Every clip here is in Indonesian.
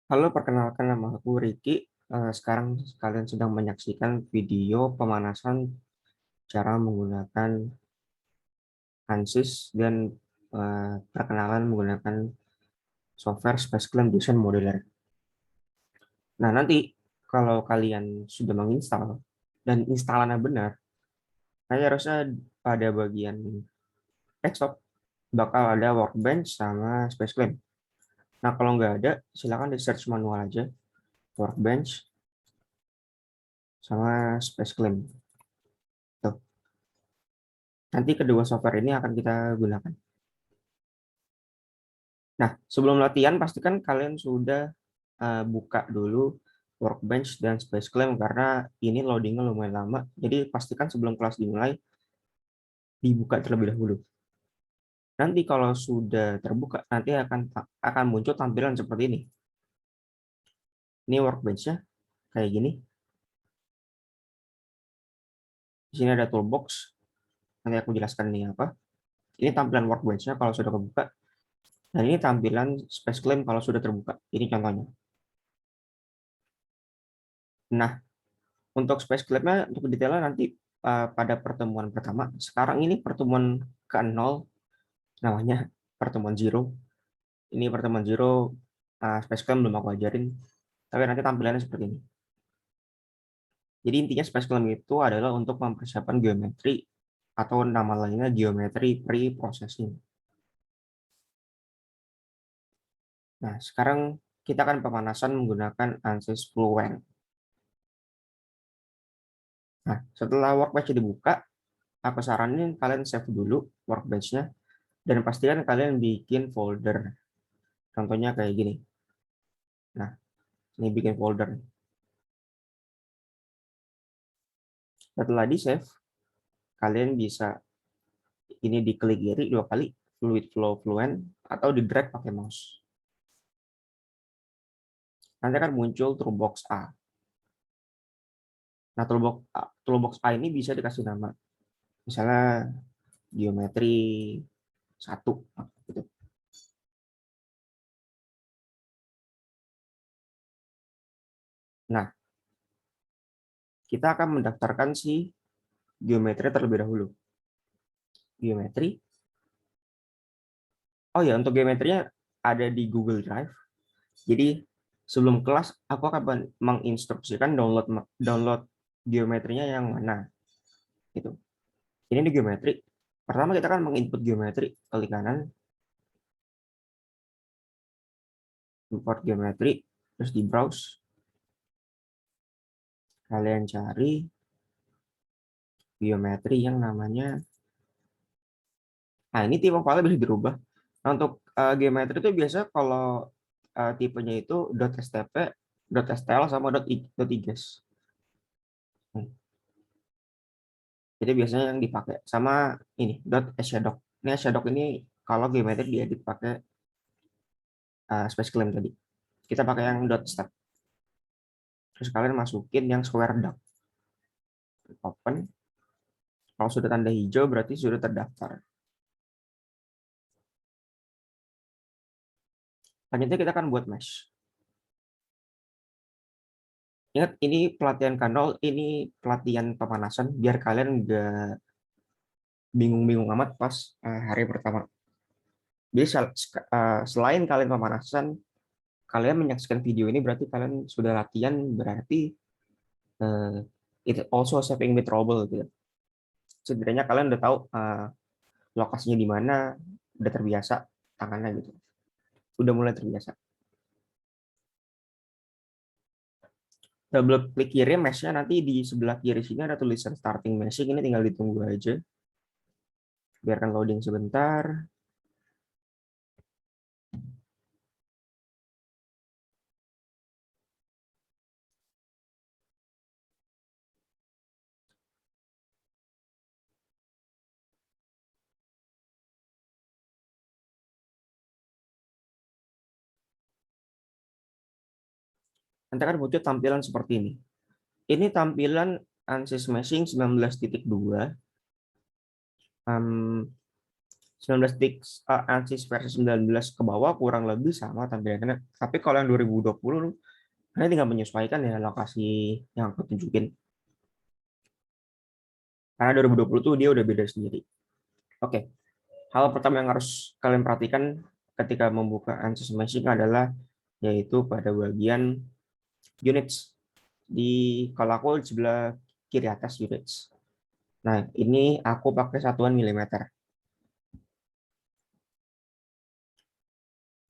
Halo, perkenalkan nama aku Ricky. Sekarang kalian sedang menyaksikan video pemanasan cara menggunakan ANSYS dan perkenalan menggunakan software Space Clam Vision Modeler. Nah, nanti kalau kalian sudah menginstal dan instalannya benar, nanti harusnya pada bagian desktop bakal ada Workbench sama Space Clam. Nah, kalau nggak ada, silakan di search manual aja Workbench sama Space Clam. Tuh. Nanti kedua software ini akan kita gunakan. Nah, sebelum latihan pastikan kalian sudah buka dulu Workbench dan Space Clam karena ini loadingnya lumayan lama. Jadi pastikan sebelum kelas dimulai dibuka terlebih dahulu. Nanti kalau sudah terbuka, nanti akan muncul tampilan seperti ini. Ini Workbench-nya kayak gini. Di sini ada toolbox. Nanti aku jelaskan ini apa. Ini tampilan Workbench-nya kalau sudah kebuka. Dan ini tampilan Space Clam kalau sudah terbuka. Ini contohnya. Nah, untuk Space Clam-nya, untuk detailnya nanti pada pertemuan pertama. Sekarang ini pertemuan ke-0, namanya pertemuan zero. Ini pertemuan zero, Space Clam belum aku ajarin, tapi nanti tampilannya seperti ini. Jadi intinya Space Clam itu adalah untuk mempersiapkan geometri atau nama lainnya geometri pre-processing. Nah, sekarang kita akan pemanasan menggunakan ANSYS Fluent. Nah, setelah workbench dibuka, aku saranin kalian save dulu workbench-nya dan pastikan kalian bikin folder. Contohnya kayak gini. Nah, ini bikin folder. Setelah di save, kalian bisa ini diklik kiri 2 kali, fluid flow fluent, atau di drag pakai mouse. Nanti akan muncul toolbox A. Nah, toolbox A ini bisa dikasih nama. Misalnya geometri 1. Gitu. Nah, kita akan mendaftarkan si geometri terlebih dahulu. Geometri. Oh ya, untuk geometrinya ada di Google Drive. Jadi sebelum kelas aku akan menginstruksikan download download geometrinya yang mana gitu. Ini di geometri. Pertama kita akan menginput geometri, klik kanan, import geometri, terus di browse. Kalian cari geometri yang namanya, nah ini tipe file bisa dirubah. Nah, untuk geometri itu biasa kalau tipenya itu .stp, .stl sama .iges. Jadi biasanya yang dipakai sama ini .shadow. Ini shadow ini kalau geometri diedit pakai space clam tadi. Kita pakai yang .step. Terus kalian masukin yang square dot. Open. Kalau sudah tanda hijau berarti sudah terdaftar. Selanjutnya kita akan buat mesh. Ingat ini pelatihan kanal, ini pelatihan pemanasan biar kalian nggak bingung-bingung amat pas hari pertama. Jadi selain kalian pemanasan, kalian menyaksikan video ini berarti kalian sudah latihan, berarti uh, it also saving me trouble gitu. Setidaknya kalian udah tahu lokasinya di mana, udah terbiasa tangannya gitu. Udah mulai terbiasa. Double klik kiri mesh-nya, nanti di sebelah kiri sini ada tulisan starting meshing, ini tinggal ditunggu aja. Biarkan loading sebentar. Nanti akan muncul tampilan seperti ini. Ini tampilan ANSYS Meshing 19.2. ANSYS versi 19 ke bawah kurang lebih sama tampilannya. Tapi kalau yang 2020 kalian tinggal menyesuaikan ya lokasi yang aku tunjukin. Karena 2020 tuh dia udah beda sendiri. Oke, hal pertama yang harus kalian perhatikan ketika membuka ANSYS Meshing adalah yaitu pada bagian units. Kalau aku di sebelah kiri atas units. Nah, ini aku pakai satuan milimeter.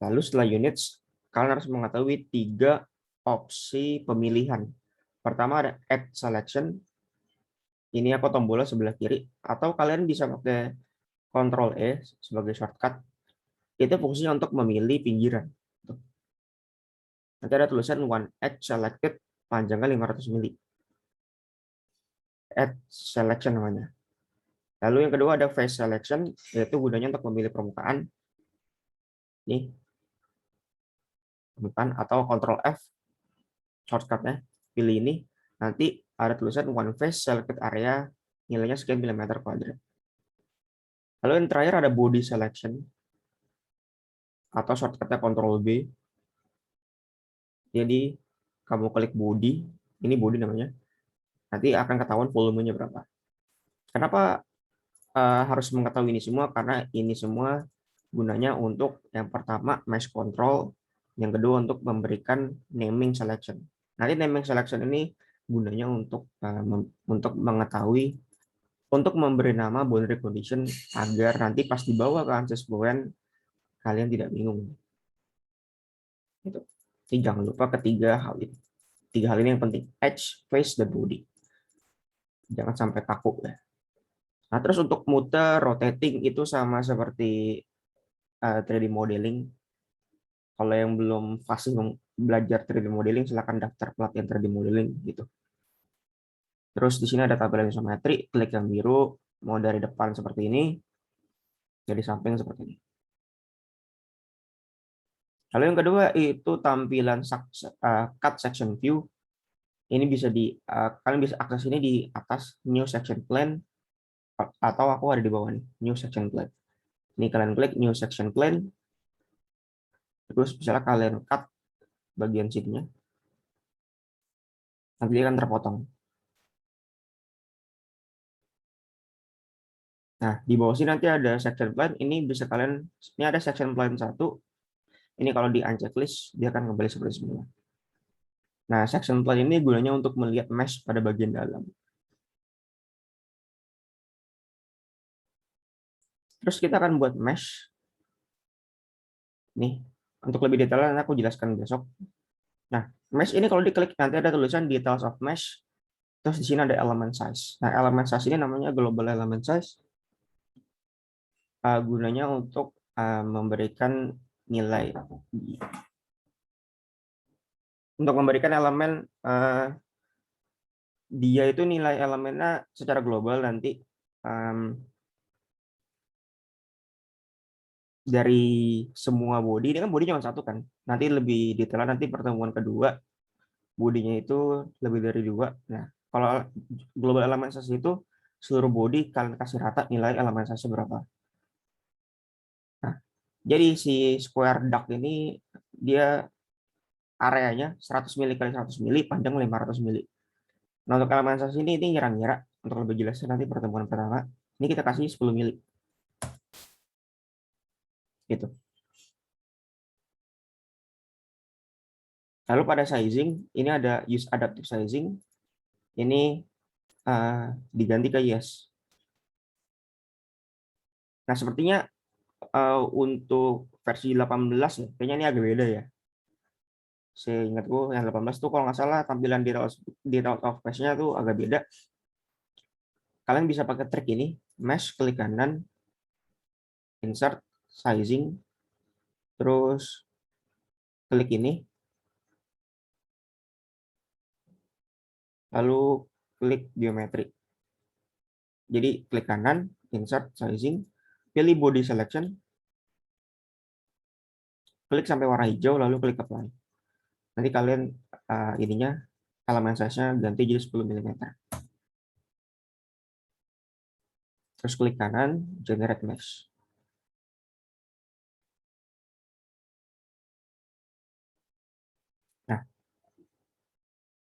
Lalu setelah units, kalian harus mengetahui 3 opsi pemilihan. Pertama ada Add Selection. Ini aku tombolnya sebelah kiri. Atau kalian bisa pakai Ctrl E sebagai shortcut. Itu fungsinya untuk memilih pinggiran. Nanti ada tulisan One Edge Selected, panjangnya 500 mili. Add Selection namanya. Lalu yang kedua ada Face Selection, yaitu gunanya untuk memilih permukaan. Nih, permukaan atau Ctrl F shortcutnya, pilih ini. Nanti ada tulisan One Face Selected Area, nilainya sekian milimeter kuadrat. Lalu yang terakhir ada Body Selection, atau shortcutnya Ctrl B. Jadi kamu klik body, ini body namanya, nanti akan ketahuan volumenya berapa. Kenapa harus mengetahui ini semua? Karena ini semua gunanya untuk yang pertama mesh control, yang kedua untuk memberikan naming selection. Nanti naming selection ini gunanya untuk mengetahui, untuk memberi nama boundary condition agar nanti pas dibawa ke ANSYS Fluent kalian tidak bingung. Gitu. Jadi jangan lupa ketiga hal ini. 3 hal ini yang penting, edge, face, dan body. Jangan sampai kaku ya. Nah, terus untuk muter, rotating itu sama seperti 3D modeling. Kalau yang belum fasih belajar 3D modeling, silakan daftar pelatihan 3D modeling gitu. Terus di sini ada tabel isometri, klik yang biru, mau dari depan seperti ini, dari samping seperti ini. Lalu yang kedua itu tampilan cut section view. Ini bisa kalian bisa akses ini di atas new section plan, atau aku ada di bawah nih, new section plan. Ini kalian klik new section plan, terus misalnya kalian cut bagian sininya, nanti akan terpotong. Nah, di bawah sini nanti ada section plan, ini bisa kalian, ini ada section plan 1, ini kalau di unchecklist, dia akan kembali seperti semula. Nah, section plan ini gunanya untuk melihat mesh pada bagian dalam. Terus kita akan buat mesh. Nih, untuk lebih detailnya aku jelaskan besok. Nah, mesh ini kalau diklik nanti ada tulisan details of mesh. Terus di sini ada element size. Nah, element size ini namanya global element size. Gunanya untuk memberikan nilai. Untuk memberikan elemen, dia itu nilai elemennya secara global nanti dari semua body. Ini kan body cuma satu kan. Nanti lebih detail nanti pertemuan kedua, bodinya itu lebih dari 2. Nah, kalau global element size itu seluruh body kalian kasih rata nilai elemen size berapa. Nah, jadi si square duck ini dia areanya 100 mili kali 100 mili, panjang 500 mili. Nah, untuk elemen size ini ngira-ngira, untuk lebih jelasnya nanti pertemuan pertama, ini kita kasih 10 mili. Gitu. Lalu pada sizing, ini ada use adaptive sizing. Ini diganti ke yes. Nah, sepertinya untuk versi 18 ya, kayaknya ini agak beda ya. Seingatku yang 18 tuh kalau nggak salah tampilan di route of mesh-nya tuh agak beda. Kalian bisa pakai trik ini, mesh klik kanan, insert, sizing, terus klik ini, lalu klik geometri. Jadi klik kanan, insert, sizing, pilih body selection, klik sampai warna hijau, lalu klik apply. Nanti kalian ininya elemen size-nya ganti jadi 10 mm. Terus klik kanan, generate mesh.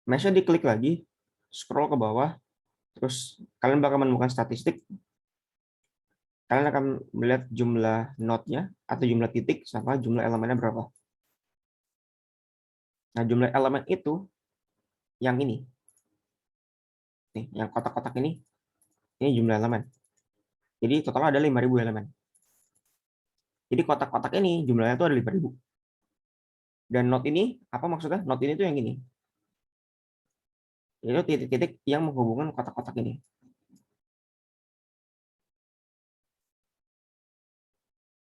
Mesh-nya diklik lagi, scroll ke bawah, terus kalian bakal menemukan statistik. Kalian akan melihat jumlah node-nya atau jumlah titik sama jumlah elemennya berapa. Nah, jumlah elemen itu yang ini. Nih, yang kotak-kotak ini jumlah elemen. Jadi total ada 5.000 elemen. Jadi kotak-kotak ini jumlahnya itu ada 5.000. Dan node ini, apa maksudnya? Node ini tuh yang ini. Itu titik-titik yang menghubungkan kotak-kotak ini.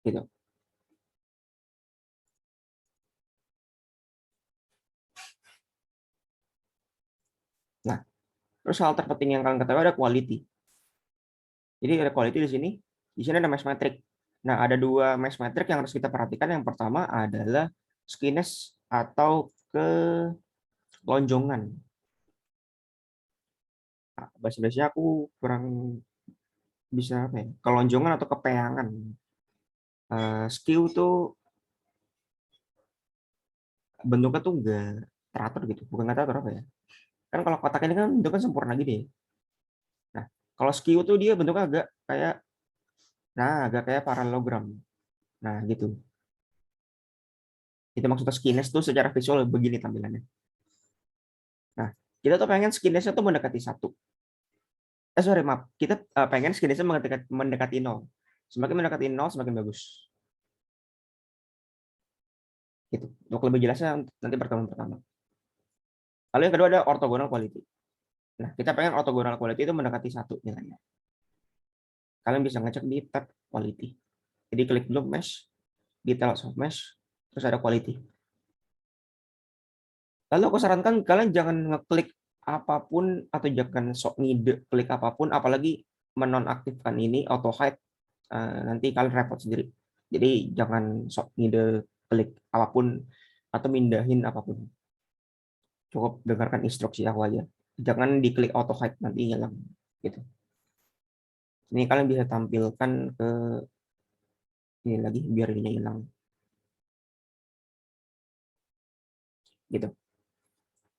Gitu. Nah, terus hal terpenting yang kalian ketahui ada quality. Jadi ada quality di sini. Di sini ada mesh metric. Nah, ada dua mesh metric yang harus kita perhatikan. Yang pertama adalah skewness atau kelonjongan. Nah, bahasa Indonesia aku kurang bisa apa ya? Kelonjongan atau kepeangan. Skew tuh bentuknya tuh enggak teratur gitu. Bukan nggak teratur apa ya? Kan kalau kotak ini kan bentuknya sempurna gitu ya. Nah, kalau skew tuh dia bentuknya agak kayak parallelogram. Nah, gitu. Itu maksudnya skewness tuh secara visual begini tampilannya. Nah, kita tuh pengen skewness-nya tuh mendekati satu. Sorry, maaf. Kita pengen skewness-nya mendekati nol. Semakin mendekati nol, semakin bagus. Gitu. Untuk lebih jelasnya nanti pertemuan pertama. Lalu yang kedua ada orthogonal quality. Nah, kita pengen orthogonal quality itu mendekati satu nilainya. Kalian bisa ngecek di tab quality. Jadi klik dulu mesh, details of mesh, terus ada quality. Lalu aku sarankan kalian jangan ngeklik apapun atau jangan sok ngide klik apapun, apalagi menonaktifkan ini auto hide, nanti kalian repot sendiri. Jadi jangan sok ngide klik apapun atau mindahin apapun. Cukup dengarkan instruksi aku aja. Jangan diklik auto hide nanti hilang gitu. Ini kalian bisa tampilkan ke ini lagi biar ini hilang gitu.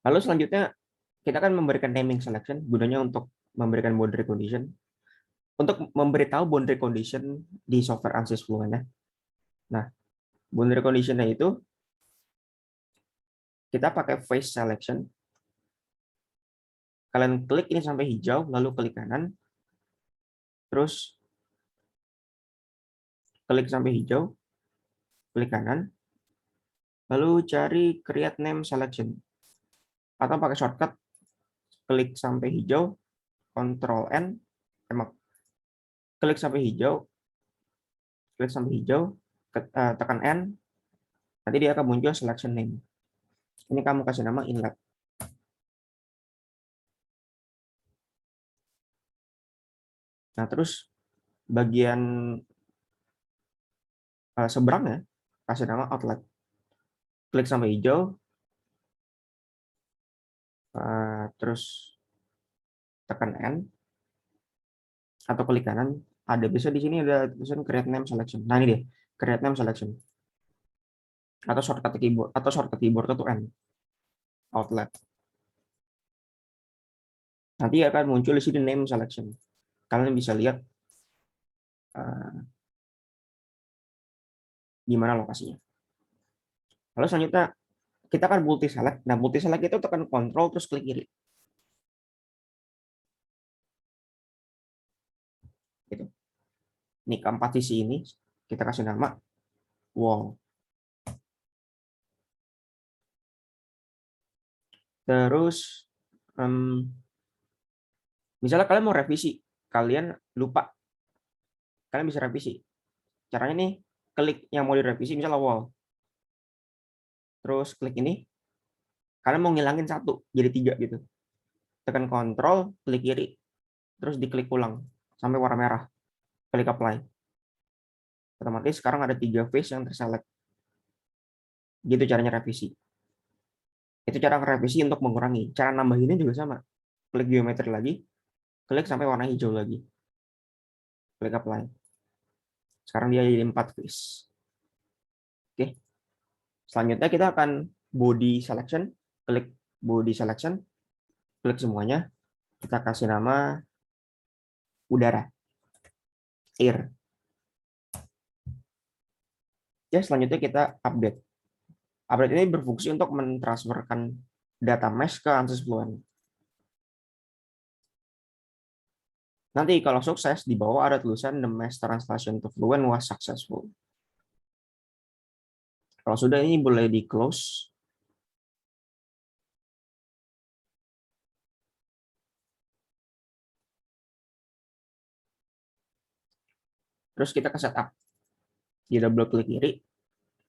Lalu selanjutnya kita akan memberikan naming selection gunanya untuk memberikan boundary condition. Untuk memberitahu boundary condition di software ANSYS Fluent ya. Nah, boundary condition-nya itu kita pakai face selection. Kalian klik ini sampai hijau, lalu klik kanan, terus klik sampai hijau, klik kanan, lalu cari create name selection. Atau pakai shortcut, klik sampai hijau, Ctrl N, emang klik sampai hijau, tekan N, nanti dia akan muncul selection name. Ini kamu kasih nama inlet. Nah, terus bagian seberangnya kasih nama outlet. Klik sampai hijau, terus tekan N atau klik kanan. Ada bisa di sini ada tulisan create name selection. Nah ini dia, create name selection. Atau shortcut keyboard itu N, outlet. Nanti akan muncul di sini name selection. Kalian bisa lihat di mana lokasinya. Lalu selanjutnya kita akan multi select. Nah, multi select itu tekan control terus klik kiri. Gitu. Ini keempat sisi ini kita kasih nama wall. Terus misalnya kalian mau revisi, kalian lupa, kalian bisa revisi. Caranya nih, klik yang mau direvisi, misalnya wall. Terus klik ini, kalian mau ngilangin satu, jadi 3 gitu. Tekan kontrol, klik kiri, terus diklik ulang sampai warna merah. Klik apply. Otomatis sekarang ada 3 face yang terselect. Gitu caranya revisi. Itu cara revisi untuk mengurangi. Cara nambahinnya juga sama. Klik geometri lagi, klik sampai warna hijau lagi. Klik apply. Sekarang dia jadi 4 face. Oke. Selanjutnya kita akan body selection, klik body selection, klik semuanya, kita kasih nama udara, air. Ya, selanjutnya kita update. Update ini berfungsi untuk mentransferkan data mesh ke ANSYS Fluent. Nanti kalau sukses, di bawah ada tulisan the mesh translation to Fluent was successful. Kalau sudah, ini boleh di close. Terus kita ke setup. Di double klik kiri.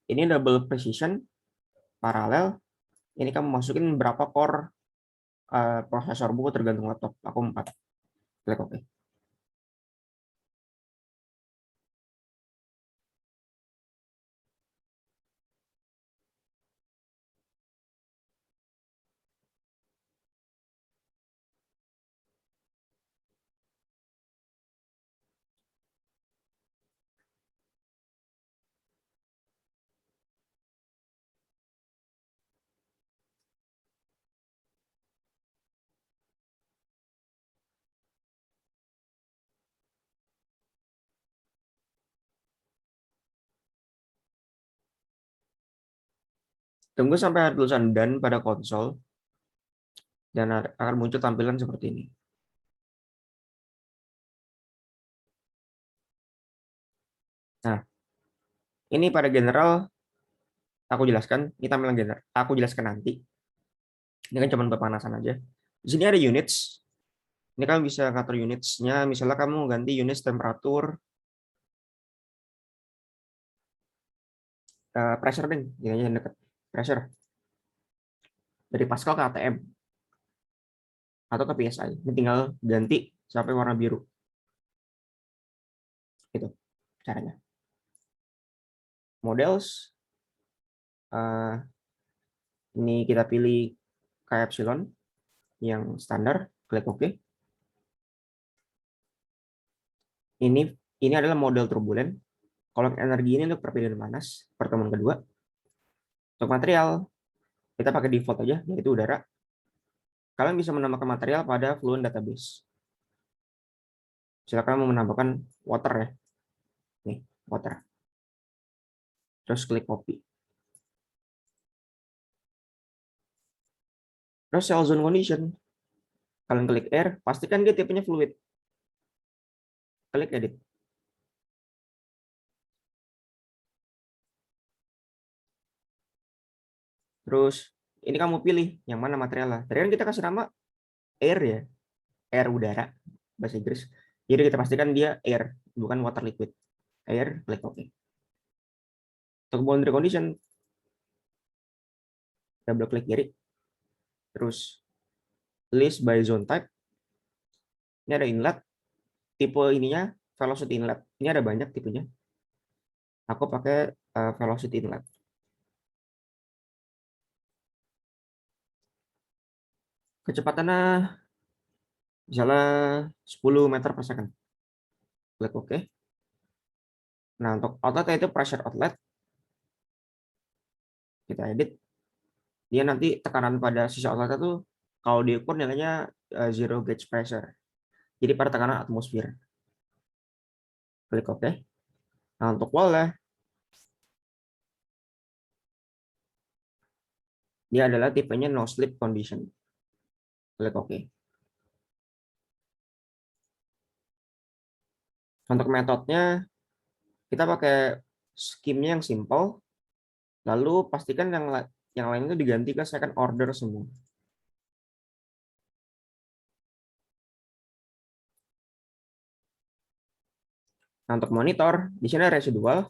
Ini double precision, paralel. Ini kamu masukin berapa core prosesor buku tergantung laptop. Aku 4. Klik OK. Tunggu sampai ada tulisan done pada konsol. Dan akan muncul tampilan seperti ini. Nah, ini pada general aku jelaskan, ini tampilan general. Aku jelaskan nanti. Ini kan cuma pemanasan aja. Di sini ada units. Ini kamu bisa ngatur unitsnya. Misalnya kamu ganti units temperatur, pressure deh, ini yang dekat. Pressure dari Pascal ke ATM atau ke PSI. Ini tinggal ganti sampai warna biru. Itu caranya. Models. Ini kita pilih kayak epsilon yang standar, klik OK. Ini adalah model turbulen. Kalau energi ini untuk perpindahan panas, pertemuan kedua. Untuk material, kita pakai default aja, yaitu udara. Kalian bisa menambahkan material pada Fluent Database. Silakan mau menambahkan water ya. Nih, water. Terus klik copy. Terus cell zone condition. Kalian klik air, pastikan dia tipenya fluid. Klik edit. Terus ini kamu pilih yang mana materialnya. Tadi kan kita kasih nama air ya, air udara bahasa Inggris. Jadi kita pastikan dia air, bukan water liquid. Air, klik OK. Untuk boundary condition, double klik kiri. Terus list by zone type. Ini ada inlet. Tipe ininya velocity inlet. Ini ada banyak tipenya. Aku pakai velocity inlet. Kecepatannya misalnya 10 meter per second. Klik OK. Nah, untuk outlet itu pressure outlet. Kita edit. Dia nanti tekanan pada sisi outlet itu kalau diukur nilainya zero gauge pressure. Jadi pada tekanan atmosfer. Klik OK. Nah, untuk wall ya, dia adalah tipenya no slip condition. Klik OK. Untuk metodenya, kita pakai scheme-nya yang simple, lalu pastikan yang lain itu diganti ke second order semua. Nah, untuk monitor, di sini ada residual,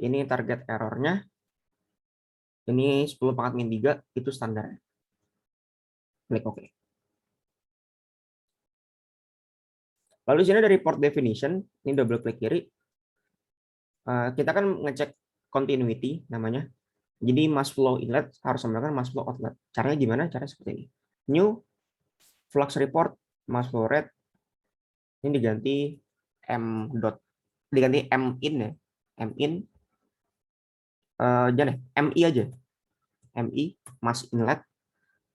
ini target errornya, ini 10/-3, itu standar. Klik OK. Lalu di sini dari port definition, ini double klik kiri, kita kan ngecek continuity namanya. Jadi mass flow inlet harus sama dengan mass flow outlet. Caranya gimana? Caranya seperti ini. New flux report mass flow rate ini diganti m in ya. M in jangan MI aja. MI mass inlet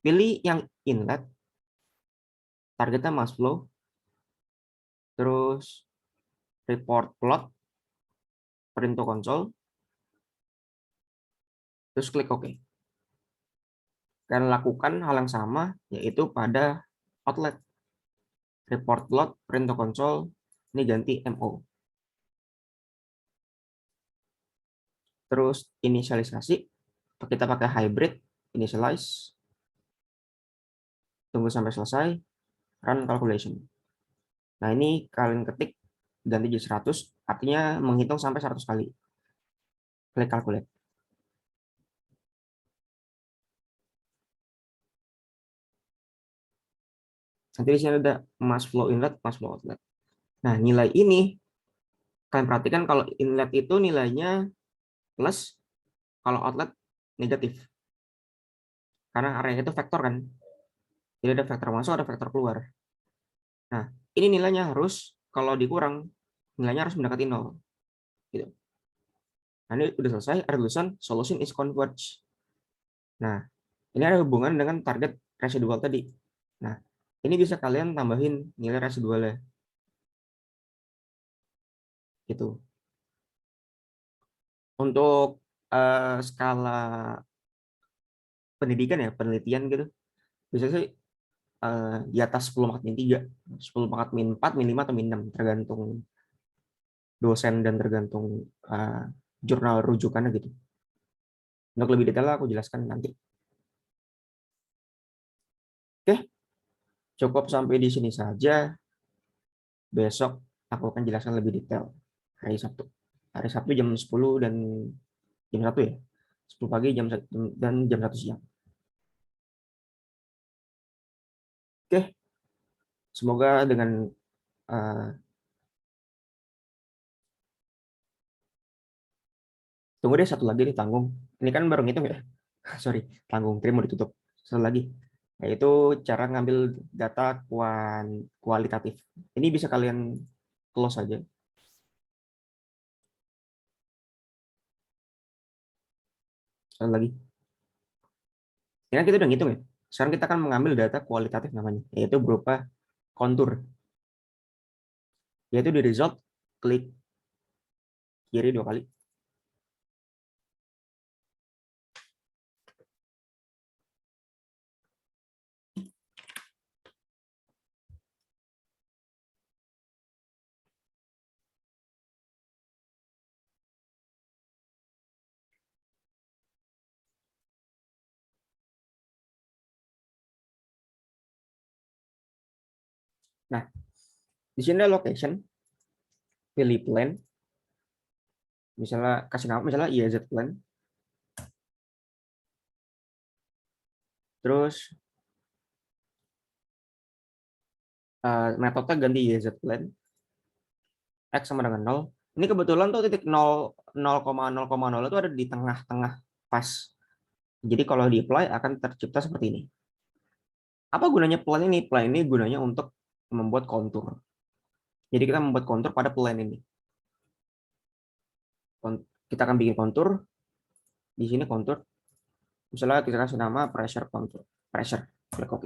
pilih yang inlet, targetnya mass flow, terus report plot, print to console, terus klik OK. Dan lakukan hal yang sama, yaitu pada outlet. Report plot, print to console, ini ganti MO. Terus inisialisasi, kita pakai hybrid, initialize, tunggu sampai selesai, run calculation. Nah, ini kalian ketik ganti jadi 100, artinya menghitung sampai 100 kali. Klik calculate. Nanti di sini ada mass flow inlet, mass flow outlet. Nah, nilai ini kalian perhatikan kalau inlet itu nilainya plus, kalau outlet negatif. Karena area itu vektor kan. Jadi ada vektor masuk, ada vektor keluar. Nah, ini nilainya harus kalau dikurang, nilainya harus mendekati 0. Gitu. Nah, ini udah selesai, ada tulisan solution is converged. Nah, ini ada hubungan dengan target residual tadi. Nah, ini bisa kalian tambahin nilai residualnya. Gitu. Untuk skala pendidikan ya, penelitian gitu, bisa sih di atas 10 pangkat min 3, 10 pangkat min 4, min 5, atau min 6, tergantung dosen dan tergantung jurnal rujukannya gitu. Untuk lebih detail aku jelaskan nanti. Oke, cukup sampai di sini saja. Besok aku akan jelaskan lebih detail hari Sabtu. Hari Sabtu jam 10 dan jam 1 ya. 10 pagi dan jam 1 siang. Oke, semoga dengan tunggu deh, satu lagi nih tanggung. Ini kan baru ngitung ya. Sorry, tanggung krim mau ditutup. Satu lagi, yaitu cara ngambil data kualitatif. Ini bisa kalian close aja. Satu lagi. Ini kan kita udah ngitung ya. Sekarang kita akan mengambil data kualitatif namanya, yaitu berupa kontur. Yaitu di result, klik kiri 2 kali. Nah, di sini ada location, pilih plan, misalnya kasih nama, misalnya IZ plan, terus metode ganti IZ plan, X sama dengan 0. Ini kebetulan tuh titik 0,0,0 itu ada di tengah-tengah pas. Jadi kalau di apply akan tercipta seperti ini. Apa gunanya plan ini? Plan ini gunanya untuk membuat kontur. Jadi kita membuat kontur pada plan ini. Kita akan bikin kontur. Di sini kontur. Misalnya kita kasih nama pressure kontur. Pressure. Klik OK.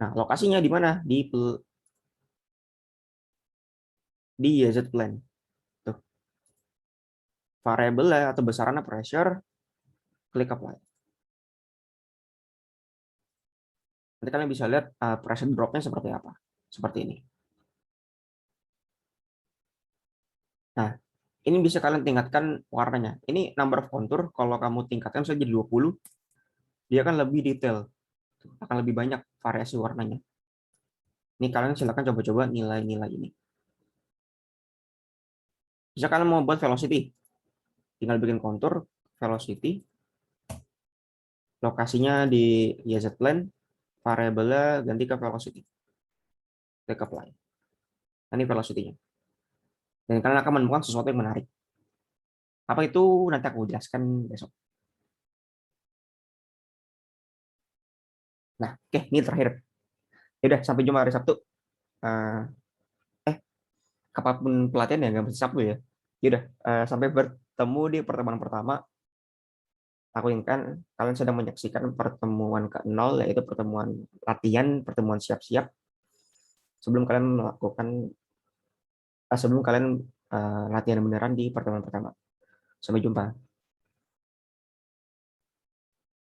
Nah, lokasinya di mana? Di YZ plan. Tuh. Variable atau besarannya pressure. Klik apply. Nanti kalian bisa lihat pressure drop-nya seperti apa. Seperti ini. Nah, ini bisa kalian tingkatkan warnanya. Ini number of contour, kalau kamu tingkatkan saja jadi 20, dia akan lebih detail. Akan lebih banyak variasi warnanya. Ini kalian silakan coba-coba nilai-nilai ini. Bisa kalian mau buat velocity, tinggal bikin kontur velocity, lokasinya di YZ plane, variabelnya ganti ke velocity. Klik apply. Ini velocity-nya. Dan kalian akan menemukan sesuatu yang menarik. Apa itu nanti aku jelaskan besok. Nah, oke, ini terakhir. Ya udah, sampai jumpa hari Sabtu. Kapanpun pelatihan ya, nggak mesti Sabtu ya. Ya udah, sampai bertemu di pertemuan pertama. aku ingatkan kalian sedang menyaksikan pertemuan ke-0, yaitu pertemuan siap-siap sebelum kalian sebelum kalian latihan beneran di pertemuan pertama. Sampai jumpa.